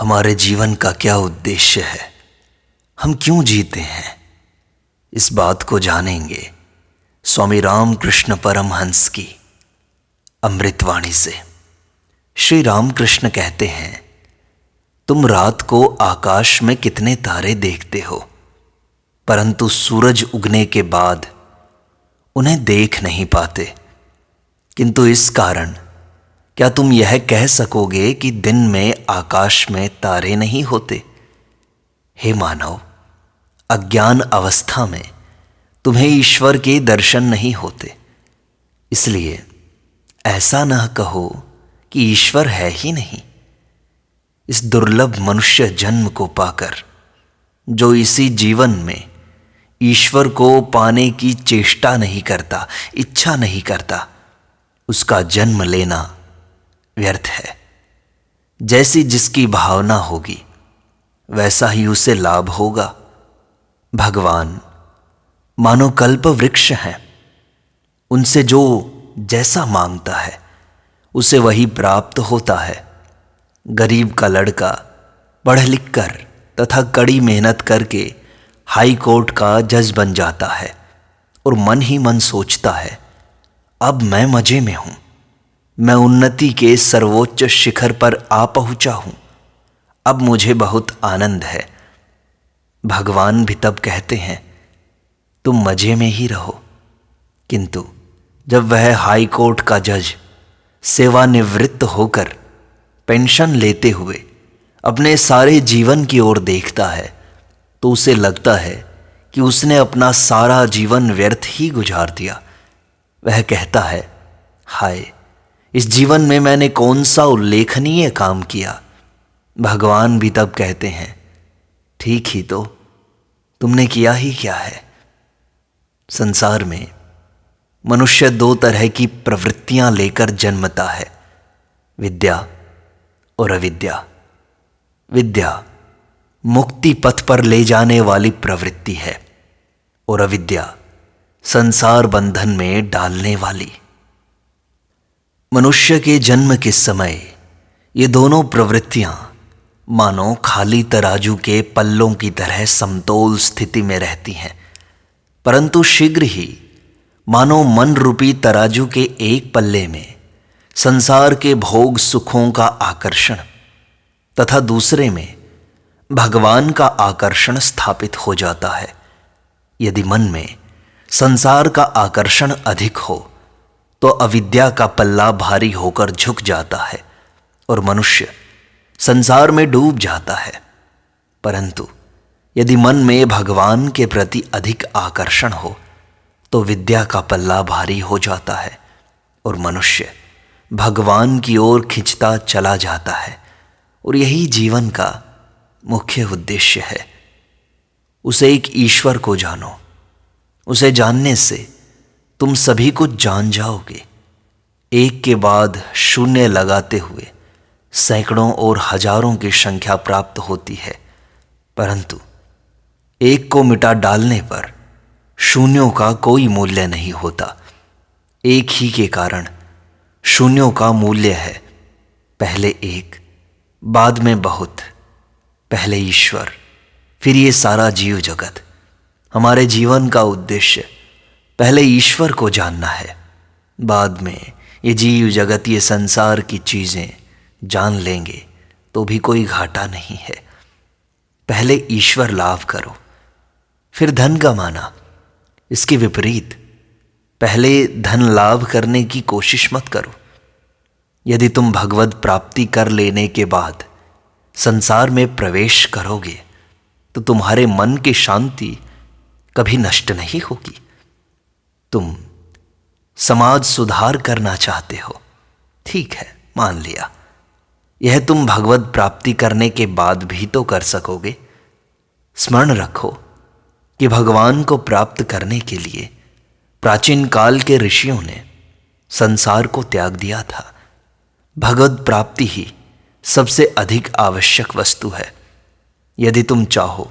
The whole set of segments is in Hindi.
हमारे जीवन का क्या उद्देश्य है, हम क्यों जीते हैं, इस बात को जानेंगे स्वामी रामकृष्ण परमहंस की अमृतवाणी से। श्री रामकृष्ण कहते हैं, तुम रात को आकाश में कितने तारे देखते हो, परंतु सूरज उगने के बाद उन्हें देख नहीं पाते। किंतु इस कारण क्या तुम यह कह सकोगे कि दिन में आकाश में तारे नहीं होते? हे मानव, अज्ञान अवस्था में तुम्हें ईश्वर के दर्शन नहीं होते, इसलिए ऐसा न कहो कि ईश्वर है ही नहीं। इस दुर्लभ मनुष्य जन्म को पाकर जो इसी जीवन में ईश्वर को पाने की चेष्टा नहीं करता, इच्छा नहीं करता, उसका जन्म लेना व्यर्थ है। जैसी जिसकी भावना होगी वैसा ही उसे लाभ होगा। भगवान मानो कल्प वृक्ष हैं, उनसे जो जैसा मांगता है उसे वही प्राप्त होता है। गरीब का लड़का पढ़ लिख कर तथा कड़ी मेहनत करके हाई कोर्ट का जज बन जाता है और मन ही मन सोचता है, अब मैं मजे में हूं, मैं उन्नति के सर्वोच्च शिखर पर आ पहुंचा हूं, अब मुझे बहुत आनंद है। भगवान भी तब कहते हैं, तुम मजे में ही रहो। किंतु जब वह हाई कोर्ट का जज सेवानिवृत्त होकर पेंशन लेते हुए अपने सारे जीवन की ओर देखता है तो उसे लगता है कि उसने अपना सारा जीवन व्यर्थ ही गुजार दिया। वह कहता है, हाय, इस जीवन में मैंने कौन सा उल्लेखनीय काम किया। भगवान भी तब कहते हैं, ठीक ही तो, तुमने किया ही क्या है। संसार में मनुष्य दो तरह की प्रवृत्तियां लेकर जन्मता है, विद्या और अविद्या। विद्या मुक्ति पथ पर ले जाने वाली प्रवृत्ति है और अविद्या संसार बंधन में डालने वाली। मनुष्य के जन्म के समय ये दोनों प्रवृत्तियां मानो खाली तराजू के पल्लों की तरह समतोल स्थिति में रहती हैं, परंतु शीघ्र ही मानो मन रूपी तराजू के एक पल्ले में संसार के भोग सुखों का आकर्षण तथा दूसरे में भगवान का आकर्षण स्थापित हो जाता है। यदि मन में संसार का आकर्षण अधिक हो तो अविद्या का पल्ला भारी होकर झुक जाता है और मनुष्य संसार में डूब जाता है। परंतु यदि मन में भगवान के प्रति अधिक आकर्षण हो तो विद्या का पल्ला भारी हो जाता है और मनुष्य भगवान की ओर खिंचता चला जाता है। और यही जीवन का मुख्य उद्देश्य है। उसे एक ईश्वर को जानो, उसे जानने से तुम सभी कुछ जान जाओगे। एक के बाद शून्य लगाते हुए सैकड़ों और हजारों की संख्या प्राप्त होती है, परंतु एक को मिटा डालने पर शून्यों का कोई मूल्य नहीं होता। एक ही के कारण शून्यों का मूल्य है, पहले एक, बाद में बहुत, पहले ईश्वर, फिर ये सारा जीव जगत। हमारे जीवन का उद्देश्य पहले ईश्वर को जानना है, बाद में ये जीव जगत, ये संसार की चीज़ें जान लेंगे तो भी कोई घाटा नहीं है। पहले ईश्वर लाभ करो, फिर धन कमाना। इसके विपरीत पहले धन लाभ करने की कोशिश मत करो। यदि तुम भगवत प्राप्ति कर लेने के बाद संसार में प्रवेश करोगे तो तुम्हारे मन की शांति कभी नष्ट नहीं होगी। तुम समाज सुधार करना चाहते हो, ठीक है, मान लिया। यह तुम भगवत प्राप्ति करने के बाद भी तो कर सकोगे। स्मरण रखो कि भगवान को प्राप्त करने के लिए प्राचीन काल के ऋषियों ने संसार को त्याग दिया था। भगवत प्राप्ति ही सबसे अधिक आवश्यक वस्तु है। यदि तुम चाहो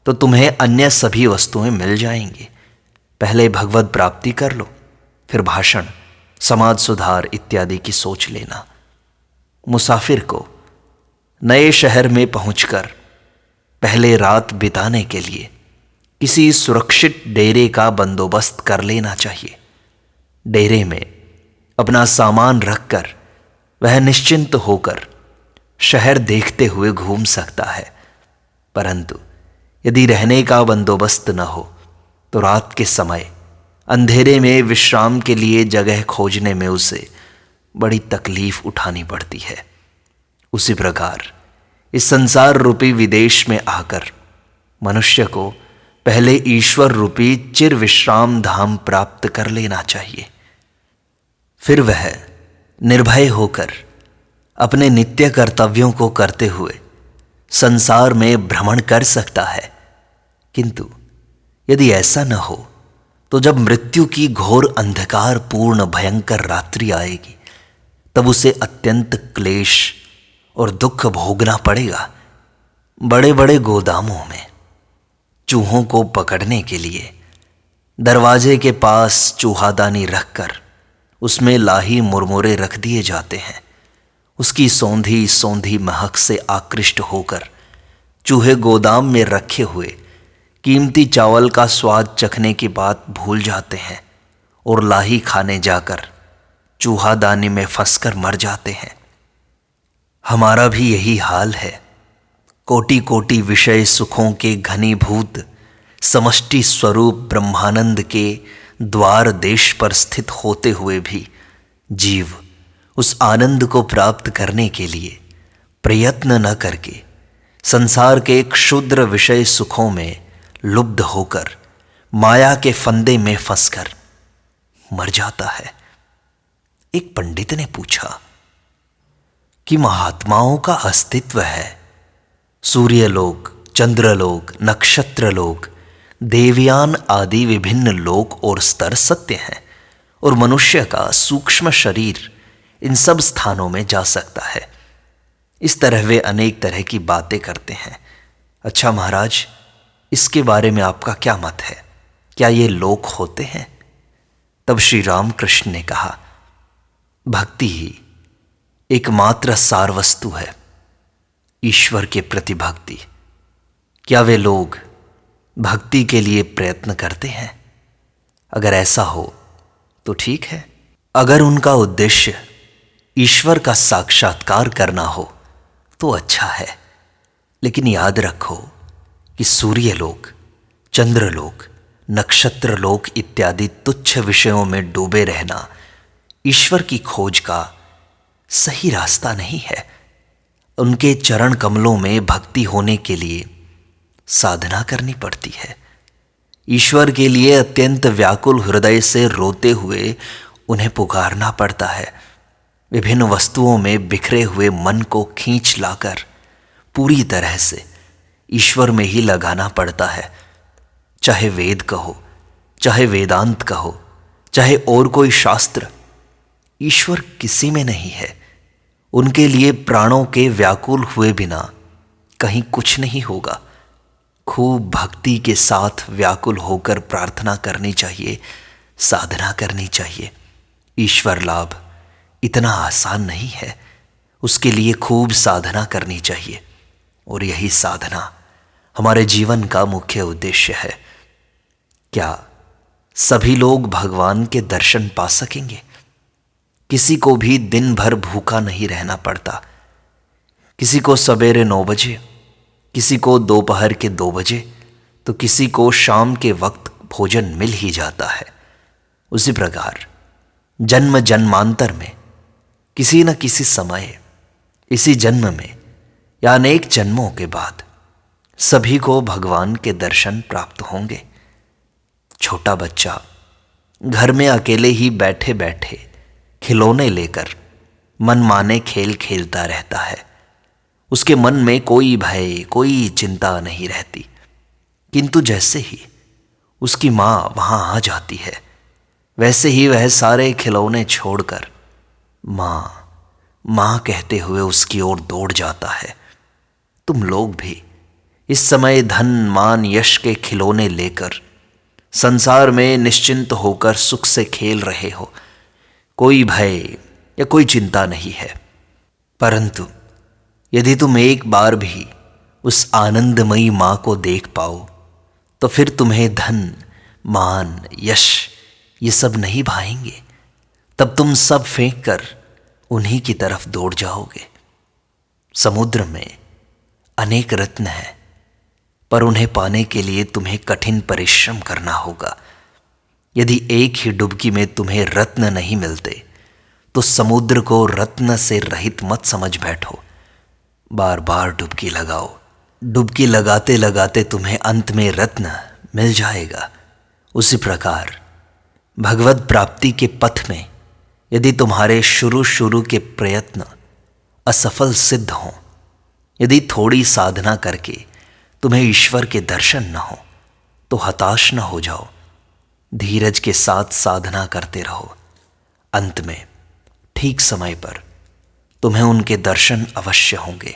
तो तुम्हें अन्य सभी वस्तुएं मिल जाएंगी। पहले भगवत प्राप्ति कर लो, फिर भाषण, समाज सुधार इत्यादि की सोच लेना। मुसाफिर को नए शहर में पहुंचकर पहले रात बिताने के लिए किसी सुरक्षित डेरे का बंदोबस्त कर लेना चाहिए। डेरे में अपना सामान रखकर वह निश्चिंत होकर शहर देखते हुए घूम सकता है। परंतु यदि रहने का बंदोबस्त न हो तो रात के समय अंधेरे में विश्राम के लिए जगह खोजने में उसे बड़ी तकलीफ उठानी पड़ती है। उसी प्रकार इस संसार रूपी विदेश में आकर मनुष्य को पहले ईश्वर रूपी चिर विश्राम धाम प्राप्त कर लेना चाहिए। फिर वह निर्भय होकर अपने नित्य कर्तव्यों को करते हुए संसार में भ्रमण कर सकता है। किंतु यदि ऐसा न हो तो जब मृत्यु की घोर अंधकार पूर्ण भयंकर रात्रि आएगी तब उसे अत्यंत क्लेश और दुख भोगना पड़ेगा। बड़े बड़े गोदामों में चूहों को पकड़ने के लिए दरवाजे के पास चूहादानी रखकर उसमें लाही मुरमुरे रख दिए जाते हैं। उसकी सौंधी सौंधी महक से आकृष्ट होकर चूहे गोदाम में रखे हुए कीमती चावल का स्वाद चखने की बात भूल जाते हैं और लाही खाने जाकर चूहादानी में फंसकर मर जाते हैं। हमारा भी यही हाल है। कोटि कोटि विषय सुखों के घनीभूत समष्टि स्वरूप ब्रह्मानंद के द्वार देश पर स्थित होते हुए भी जीव उस आनंद को प्राप्त करने के लिए प्रयत्न न करके संसार के क्षुद्र विषय सुखों में लुब्ध होकर माया के फंदे में फंसकर मर जाता है। एक पंडित ने पूछा कि महात्माओं का अस्तित्व है, सूर्यलोक, चंद्रलोक, नक्षत्रलोक, देवयान आदि विभिन्न लोक और स्तर सत्य हैं और मनुष्य का सूक्ष्म शरीर इन सब स्थानों में जा सकता है। इस तरह वे अनेक तरह की बातें करते हैं। अच्छा महाराज, इसके बारे में आपका क्या मत है? क्या ये लोक होते हैं? तब श्री रामकृष्ण ने कहा, भक्ति ही एकमात्र सार वस्तु है, ईश्वर के प्रति भक्ति। क्या वे लोग भक्ति के लिए प्रयत्न करते हैं? अगर ऐसा हो तो ठीक है। अगर उनका उद्देश्य ईश्वर का साक्षात्कार करना हो तो अच्छा है। लेकिन याद रखो कि सूर्यलोक, चंद्रलोक, नक्षत्रलोक इत्यादि तुच्छ विषयों में डूबे रहना ईश्वर की खोज का सही रास्ता नहीं है। उनके चरण कमलों में भक्ति होने के लिए साधना करनी पड़ती है। ईश्वर के लिए अत्यंत व्याकुल हृदय से रोते हुए उन्हें पुकारना पड़ता है। विभिन्न वस्तुओं में बिखरे हुए मन को खींच लाकर पूरी तरह से ईश्वर में ही लगाना पड़ता है। चाहे वेद कहो, चाहे वेदांत कहो, चाहे और कोई शास्त्र, ईश्वर किसी में नहीं है। उनके लिए प्राणों के व्याकुल हुए बिना कहीं कुछ नहीं होगा। खूब भक्ति के साथ व्याकुल होकर प्रार्थना करनी चाहिए, साधना करनी चाहिए। ईश्वर लाभ इतना आसान नहीं है, उसके लिए खूब साधना करनी चाहिए और यही साधना हमारे जीवन का मुख्य उद्देश्य है। क्या सभी लोग भगवान के दर्शन पा सकेंगे? किसी को भी दिन भर भूखा नहीं रहना पड़ता। किसी को सवेरे 9 बजे, किसी को दोपहर के 2 बजे, तो किसी को शाम के वक्त भोजन मिल ही जाता है। उसी प्रकार जन्म जन्मांतर में किसी न किसी समय, इसी जन्म में या अनेक जन्मों के बाद सभी को भगवान के दर्शन प्राप्त होंगे। छोटा बच्चा घर में अकेले ही बैठे बैठे खिलौने लेकर मनमाने खेल खेलता रहता है। उसके मन में कोई भय, कोई चिंता नहीं रहती। किंतु जैसे ही उसकी माँ वहाँ आ जाती है, वैसे ही वह सारे खिलौने छोड़कर माँ माँ कहते हुए उसकी ओर दौड़ जाता है। तुम लोग भी इस समय धन मान यश के खिलौने लेकर संसार में निश्चिंत होकर सुख से खेल रहे हो। कोई भय या कोई चिंता नहीं है। परंतु यदि तुम एक बार भी उस आनंदमयी माँ को देख पाओ तो फिर तुम्हें धन, मान, यश ये सब नहीं भाएंगे। तब तुम सब फेंक कर उन्हीं की तरफ दौड़ जाओगे। समुद्र में अनेक रत्न हैं, पर उन्हें पाने के लिए तुम्हें कठिन परिश्रम करना होगा। यदि एक ही डुबकी में तुम्हें रत्न नहीं मिलते तो समुद्र को रत्न से रहित मत समझ बैठो। बार बार डुबकी लगाओ। डुबकी लगाते लगाते तुम्हें अंत में रत्न मिल जाएगा। उसी प्रकार भगवत प्राप्ति के पथ में यदि तुम्हारे शुरू के प्रयत्न असफल सिद्ध हों, यदि थोड़ी साधना करके तुम्हें ईश्वर के दर्शन न हो, तो हताश न हो जाओ। धीरज के साथ साधना करते रहो। अंत में ठीक समय पर तुम्हें उनके दर्शन अवश्य होंगे।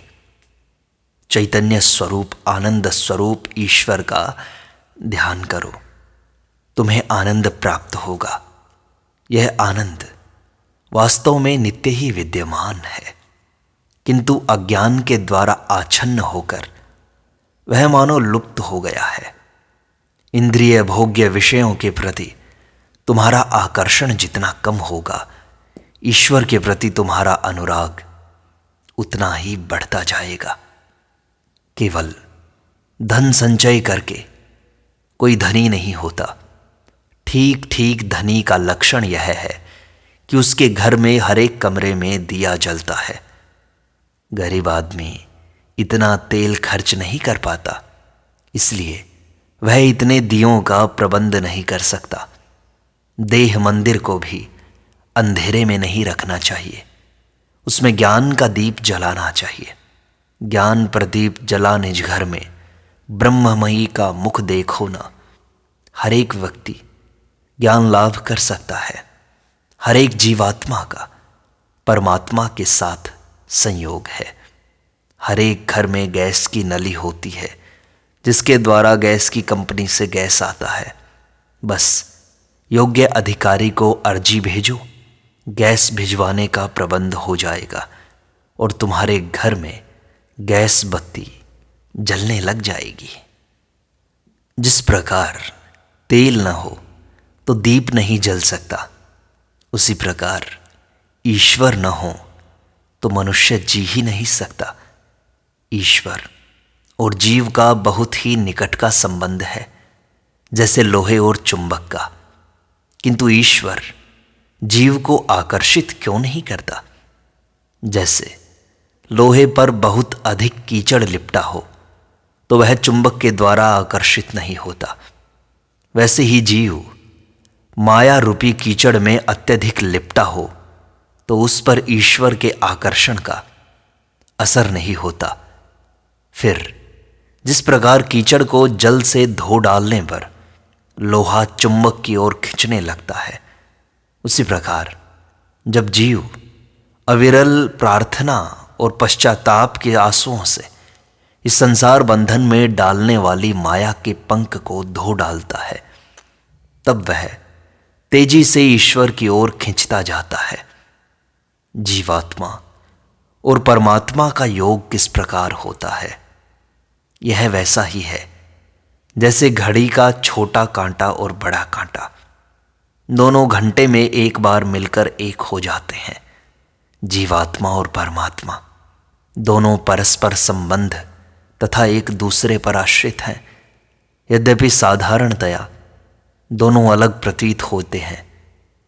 चैतन्य स्वरूप, आनंद स्वरूप ईश्वर का ध्यान करो, तुम्हें आनंद प्राप्त होगा। यह आनंद वास्तव में नित्य ही विद्यमान है, किंतु अज्ञान के द्वारा आच्छन्न होकर वह मानो लुप्त हो गया है। इंद्रिय भोग्य विषयों के प्रति तुम्हारा आकर्षण जितना कम होगा, ईश्वर के प्रति तुम्हारा अनुराग उतना ही बढ़ता जाएगा। केवल धन संचय करके कोई धनी नहीं होता। ठीक ठीक धनी का लक्षण यह है कि उसके घर में हर एक कमरे में दिया जलता है। गरीब आदमी इतना तेल खर्च नहीं कर पाता, इसलिए वह इतने दियों का प्रबंध नहीं कर सकता। देह मंदिर को भी अंधेरे में नहीं रखना चाहिए, उसमें ज्ञान का दीप जलाना चाहिए। ज्ञान प्रदीप जला निज घर में, ब्रह्ममयी का मुख देखो ना। हर एक व्यक्ति ज्ञान लाभ कर सकता है। हर एक जीवात्मा का परमात्मा के साथ संयोग है। हर एक घर में गैस की नली होती है, जिसके द्वारा गैस की कंपनी से गैस आता है। बस योग्य अधिकारी को अर्जी भेजो, गैस भिजवाने का प्रबंध हो जाएगा और तुम्हारे घर में गैस बत्ती जलने लग जाएगी। जिस प्रकार तेल न हो तो दीप नहीं जल सकता, उसी प्रकार ईश्वर न हो तो मनुष्य जी ही नहीं सकता। ईश्वर और जीव का बहुत ही निकट का संबंध है, जैसे लोहे और चुंबक का। किंतु ईश्वर जीव को आकर्षित क्यों नहीं करता? जैसे लोहे पर बहुत अधिक कीचड़ लिपटा हो तो वह चुंबक के द्वारा आकर्षित नहीं होता, वैसे ही जीव माया रूपी कीचड़ में अत्यधिक लिपटा हो तो उस पर ईश्वर के आकर्षण का असर नहीं होता। फिर जिस प्रकार कीचड़ को जल से धो डालने पर लोहा चुंबक की ओर खींचने लगता है, उसी प्रकार जब जीव अविरल प्रार्थना और पश्चाताप के आंसुओं से इस संसार बंधन में डालने वाली माया के पंख को धो डालता है, तब वह तेजी से ईश्वर की ओर खींचता जाता है। जीवात्मा और परमात्मा का योग किस प्रकार होता है? यह वैसा ही है जैसे घड़ी का छोटा कांटा और बड़ा कांटा दोनों घंटे में एक बार मिलकर एक हो जाते हैं। जीवात्मा और परमात्मा दोनों परस्पर संबंध तथा एक दूसरे पर आश्रित हैं। यद्यपि साधारणतया दोनों अलग प्रतीत होते हैं,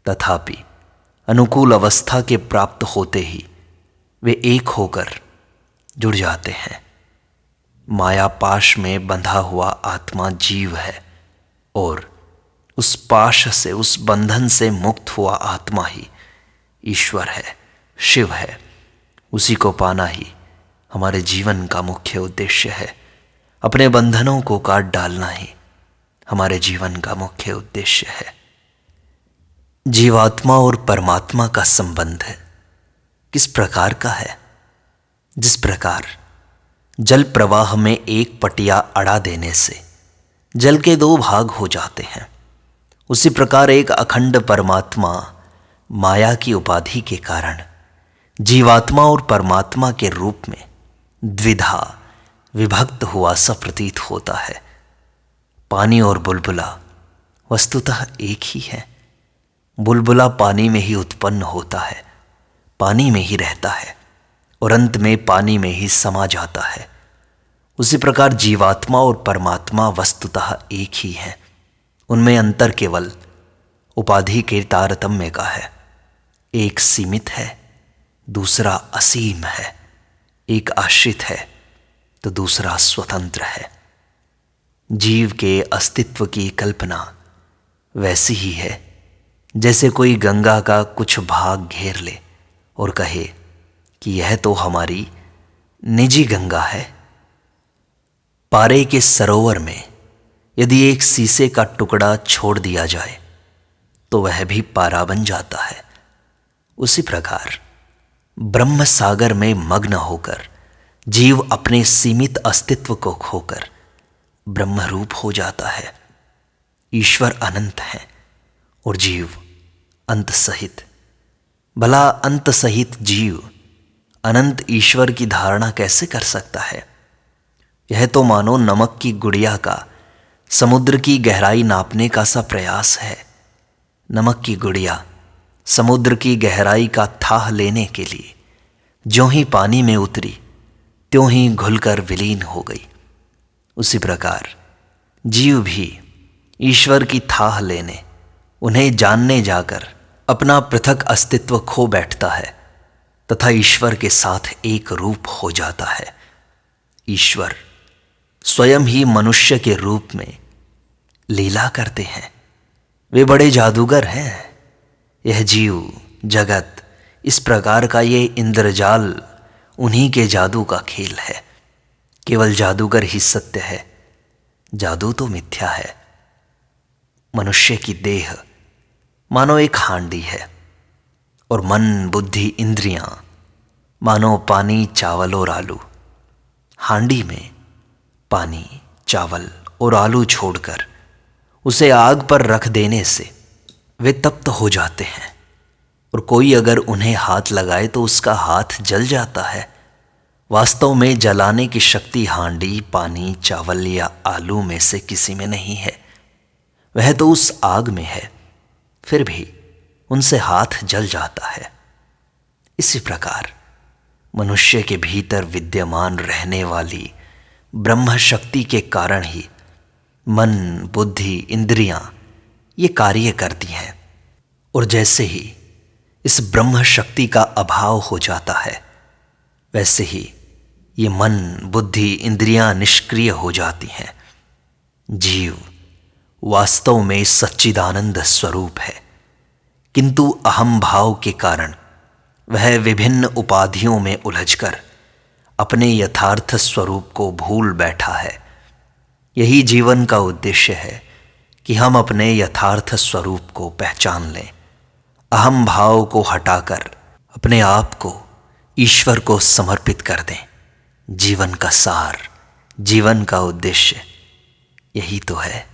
तथापि अनुकूल अवस्था के प्राप्त होते ही वे एक होकर जुड़ जाते हैं। माया पाश में बंधा हुआ आत्मा जीव है और उस पाश से, उस बंधन से मुक्त हुआ आत्मा ही ईश्वर है, शिव है। उसी को पाना ही हमारे जीवन का मुख्य उद्देश्य है। अपने बंधनों को काट डालना ही हमारे जीवन का मुख्य उद्देश्य है। जीवात्मा और परमात्मा का संबंध किस प्रकार का है? जिस प्रकार जल प्रवाह में एक पटिया अड़ा देने से जल के दो भाग हो जाते हैं, उसी प्रकार एक अखंड परमात्मा माया की उपाधि के कारण जीवात्मा और परमात्मा के रूप में द्विधा विभक्त हुआ सा प्रतीत होता है। पानी और बुलबुला वस्तुतः एक ही है। बुलबुला पानी में ही उत्पन्न होता है, पानी में ही रहता है और अंत में पानी में ही समा जाता है। उसी प्रकार जीवात्मा और परमात्मा वस्तुतः एक ही है। उनमें अंतर केवल उपाधि के तारतम्य का है। एक सीमित है, दूसरा असीम है। एक आश्रित है तो दूसरा स्वतंत्र है। जीव के अस्तित्व की कल्पना वैसी ही है जैसे कोई गंगा का कुछ भाग घेर ले और कहे कि यह तो हमारी निजी गंगा है। पारे के सरोवर में यदि एक शीशे का टुकड़ा छोड़ दिया जाए तो वह भी पारा बन जाता है। उसी प्रकार ब्रह्म सागर में मग्न होकर जीव अपने सीमित अस्तित्व को खोकर ब्रह्मरूप हो जाता है। ईश्वर अनंत है और जीव अंत सहित। भला अंत सहित जीव अनंत ईश्वर की धारणा कैसे कर सकता है? यह तो मानो नमक की गुड़िया का समुद्र की गहराई नापने का सा प्रयास है। नमक की गुड़िया समुद्र की गहराई का थाह लेने के लिए ज्यों ही पानी में उतरी त्यों ही घुलकर विलीन हो गई। उसी प्रकार जीव भी ईश्वर की थाह लेने, उन्हें जानने जाकर अपना पृथक अस्तित्व खो बैठता है तथा ईश्वर के साथ एक रूप हो जाता है। ईश्वर स्वयं ही मनुष्य के रूप में लीला करते हैं। वे बड़े जादूगर हैं। यह जीव जगत, इस प्रकार का ये इंद्रजाल उन्हीं के जादू का खेल है। केवल जादूगर ही सत्य है, जादू तो मिथ्या है। मनुष्य की देह मानो एक हांडी है और मन, बुद्धि, इंद्रियां मानो पानी, चावल और आलू। हांडी में पानी, चावल और आलू छोड़कर उसे आग पर रख देने से वे तप्त हो जाते हैं और कोई अगर उन्हें हाथ लगाए तो उसका हाथ जल जाता है। वास्तव में जलाने की शक्ति हांडी, पानी, चावल या आलू में से किसी में नहीं है। वह तो उस आग में है, फिर भी उनसे हाथ जल जाता है। इसी प्रकार मनुष्य के भीतर विद्यमान रहने वाली ब्रह्म शक्ति के कारण ही मन, बुद्धि, इंद्रियां ये कार्य करती हैं। और जैसे ही इस ब्रह्म शक्ति का अभाव हो जाता है वैसे ही ये मन, बुद्धि, इंद्रियां निष्क्रिय हो जाती हैं। जीव वास्तव में सच्चिदानंद स्वरूप है, किंतु अहम भाव के कारण वह विभिन्न उपाधियों में उलझकर अपने यथार्थ स्वरूप को भूल बैठा है। यही जीवन का उद्देश्य है कि हम अपने यथार्थ स्वरूप को पहचान लें, अहम भाव को हटाकर अपने आप को ईश्वर को समर्पित कर दें। जीवन का सार, जीवन का उद्देश्य यही तो है।